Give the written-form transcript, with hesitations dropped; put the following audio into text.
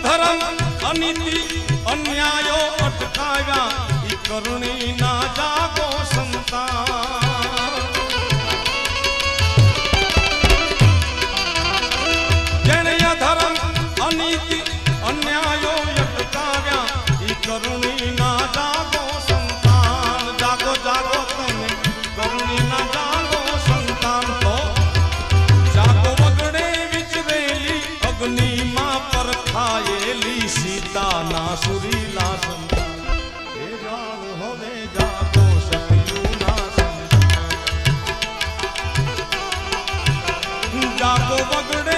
અધર્મ અનીતિ અન્યાયો અટકાવ્યા ઈ કરુણી ના જાગો સંતાન જેણે અધર્મ અનીતિ અન્યાયો અટકાવ્યા ઈ કરુણી ના જાગો સંતાન જાગો જાગો તમે કરુણી ના જાગો સંતાન તો જાગો વગડે વિચરેલી અગ્નિ માં પરખાયેલી સીતા ના સુરીલા સંતાન હે જાગ હવે જાગો સતયુ ના સંતાન જાગો વગડે